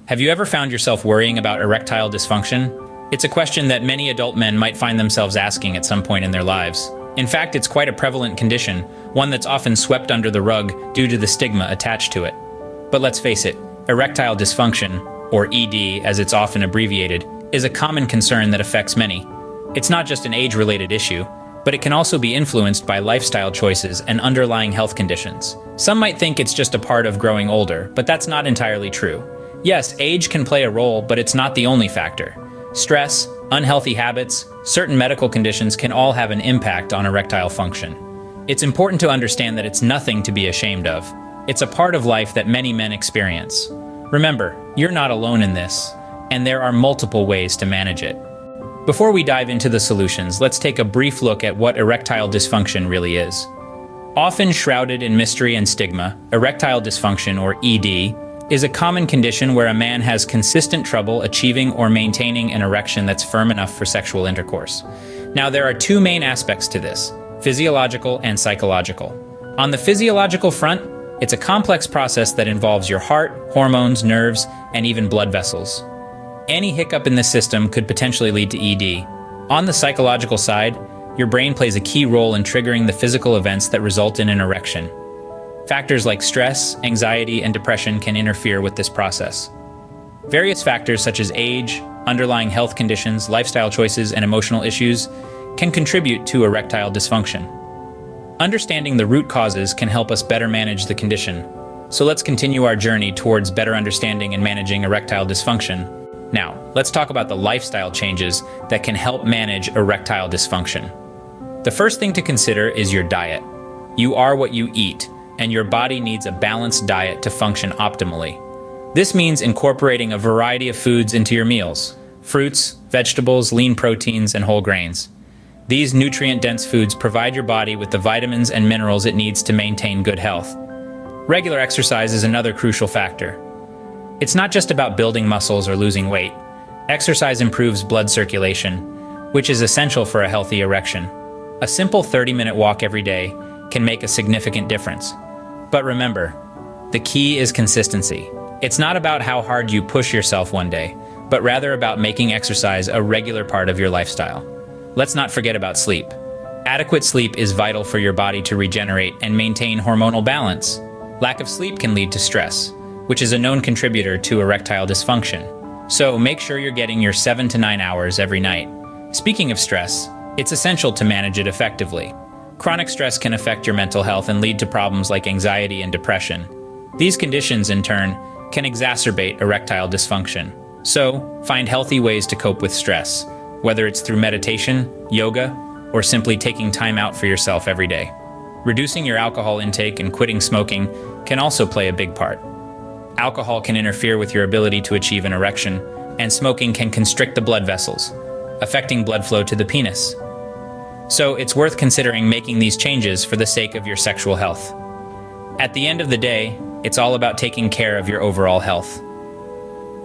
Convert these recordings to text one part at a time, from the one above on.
Have you ever found yourself worrying about erectile dysfunction? It's a question that many adult men might find themselves asking at some point in their lives. In fact, it's quite a prevalent condition, one that's often swept under the rug due to the stigma attached to it. But let's face it, erectile dysfunction, or ED as it's often abbreviated, is a common concern that affects many. It's not just an age-related issue, but it can also be influenced by lifestyle choices and underlying health conditions. Some might think it's just a part of growing older, but that's not entirely true. Yes, age can play a role, but it's not the only factor. Stress, unhealthy habits, certain medical conditions can all have an impact on erectile function. It's important to understand that it's nothing to be ashamed of. It's a part of life that many men experience. Remember, you're not alone in this, and there are multiple ways to manage it. Before we dive into the solutions, let's take a brief look at what erectile dysfunction really is. Often shrouded in mystery and stigma, erectile dysfunction, or ED, is a common condition where a man has consistent trouble achieving or maintaining an erection that's firm enough for sexual intercourse. Now, there are two main aspects to this: physiological and psychological. On the physiological front, it's a complex process that involves your heart, hormones, nerves, and even blood vessels. Any hiccup in this system could potentially lead to ED. On the psychological side, your brain plays a key role in triggering the physical events that result in an erection. Factors like stress, anxiety, and depression can interfere with this process. Various factors such as age, underlying health conditions, lifestyle choices, and emotional issues can contribute to erectile dysfunction. Understanding the root causes can help us better manage the condition. So let's continue our journey towards better understanding and managing erectile dysfunction. Now, let's talk about the lifestyle changes that can help manage erectile dysfunction. The first thing to consider is your diet. You are what you eat, and your body needs a balanced diet to function optimally. This means incorporating a variety of foods into your meals: fruits, vegetables, lean proteins, and whole grains. These nutrient-dense foods provide your body with the vitamins and minerals it needs to maintain good health. Regular exercise is another crucial factor. It's not just about building muscles or losing weight. Exercise improves blood circulation, which is essential for a healthy erection. A simple 30-minute walk every day can make a significant difference. But remember, the key is consistency. It's not about how hard you push yourself one day, but rather about making exercise a regular part of your lifestyle. Let's not forget about sleep. Adequate sleep is vital for your body to regenerate and maintain hormonal balance. Lack of sleep can lead to stress, which is a known contributor to erectile dysfunction. So make sure you're getting your 7 to 9 hours every night. Speaking of stress, it's essential to manage it effectively. Chronic stress can affect your mental health and lead to problems like anxiety and depression. These conditions, in turn, can exacerbate erectile dysfunction. So, find healthy ways to cope with stress, whether it's through meditation, yoga, or simply taking time out for yourself every day. Reducing your alcohol intake and quitting smoking can also play a big part. Alcohol can interfere with your ability to achieve an erection, and smoking can constrict the blood vessels, affecting blood flow to the penis. So it's worth considering making these changes for the sake of your sexual health. At the end of the day, it's all about taking care of your overall health.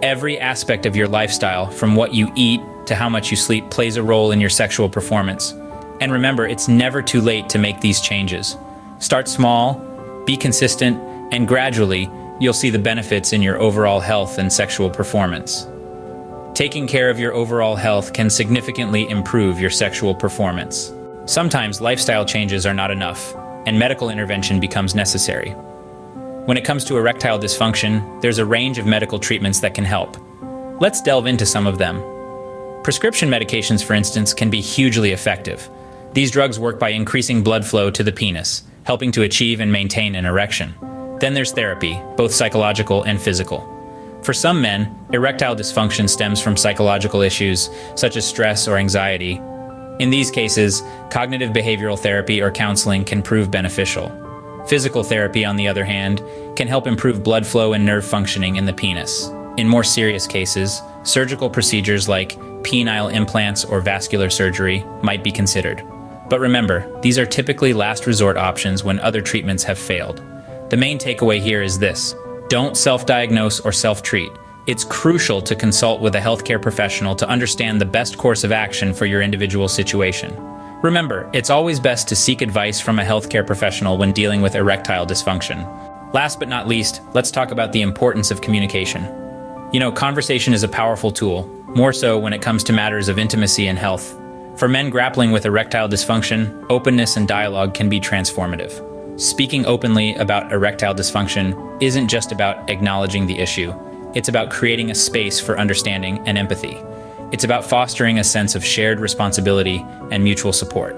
Every aspect of your lifestyle, from what you eat to how much you sleep, plays a role in your sexual performance. And remember, it's never too late to make these changes. Start small, be consistent, and gradually, you'll see the benefits in your overall health and sexual performance. Taking care of your overall health can significantly improve your sexual performance. Sometimes lifestyle changes are not enough, and medical intervention becomes necessary. When it comes to erectile dysfunction, there's a range of medical treatments that can help. Let's delve into some of them. Prescription medications, for instance, can be hugely effective. These drugs work by increasing blood flow to the penis, helping to achieve and maintain an erection. Then there's therapy, both psychological and physical. For some men, erectile dysfunction stems from psychological issues such as stress or anxiety. In these cases, cognitive behavioral therapy or counseling can prove beneficial. Physical therapy, on the other hand, can help improve blood flow and nerve functioning in the penis. In more serious cases, surgical procedures like penile implants or vascular surgery might be considered. But remember, these are typically last resort options when other treatments have failed. The main takeaway here is this: don't self-diagnose or self-treat. It's crucial to consult with a healthcare professional to understand the best course of action for your individual situation. Remember, it's always best to seek advice from a healthcare professional when dealing with erectile dysfunction. Last but not least, let's talk about the importance of communication. Conversation is a powerful tool, more so when it comes to matters of intimacy and health. For men grappling with erectile dysfunction, openness and dialogue can be transformative. Speaking openly about erectile dysfunction isn't just about acknowledging the issue. It's about creating a space for understanding and empathy. It's about fostering a sense of shared responsibility and mutual support.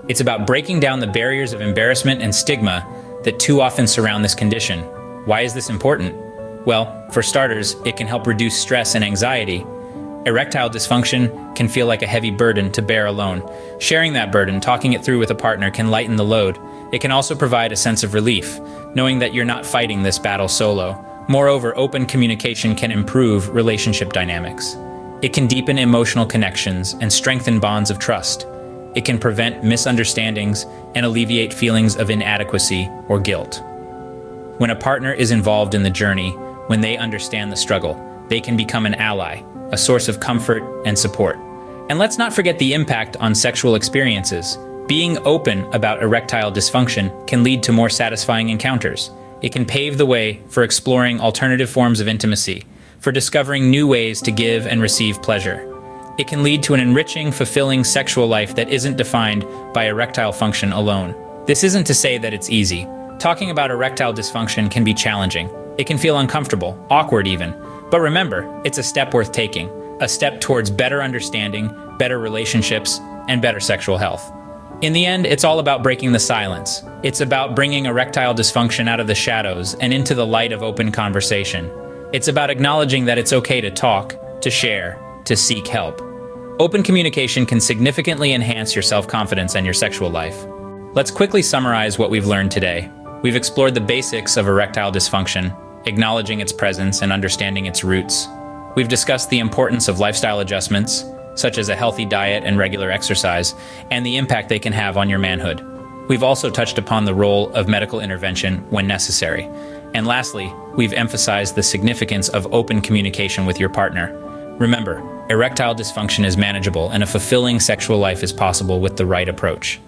It's about breaking down the barriers of embarrassment and stigma that too often surround this condition. Why is this important? Well, for starters, it can help reduce stress and anxiety. Erectile dysfunction can feel like a heavy burden to bear alone. Sharing that burden, talking it through with a partner, can lighten the load. It can also provide a sense of relief, knowing that you're not fighting this battle solo. Moreover, open communication can improve relationship dynamics. It can deepen emotional connections and strengthen bonds of trust. It can prevent misunderstandings and alleviate feelings of inadequacy or guilt. When a partner is involved in the journey, when they understand the struggle, they can become an ally, a source of comfort and support. And let's not forget the impact on sexual experiences. Being open about erectile dysfunction can lead to more satisfying encounters. It can pave the way for exploring alternative forms of intimacy, for discovering new ways to give and receive pleasure. It can lead to an enriching, fulfilling sexual life that isn't defined by erectile function alone. This isn't to say that it's easy. Talking about erectile dysfunction can be challenging. It can feel uncomfortable, awkward even. But remember, it's a step worth taking, a step towards better understanding, better relationships, and better sexual health. In the end, it's all about breaking the silence. It's about bringing erectile dysfunction out of the shadows and into the light of open conversation. It's about acknowledging that it's okay to talk, to share, to seek help. Open communication can significantly enhance your self-confidence and your sexual life. Let's quickly summarize what we've learned today. We've explored the basics of erectile dysfunction, acknowledging its presence and understanding its roots. We've discussed the importance of lifestyle adjustments, such as a healthy diet and regular exercise, and the impact they can have on your manhood. We've also touched upon the role of medical intervention when necessary. And lastly, we've emphasized the significance of open communication with your partner. Remember, erectile dysfunction is manageable and a fulfilling sexual life is possible with the right approach.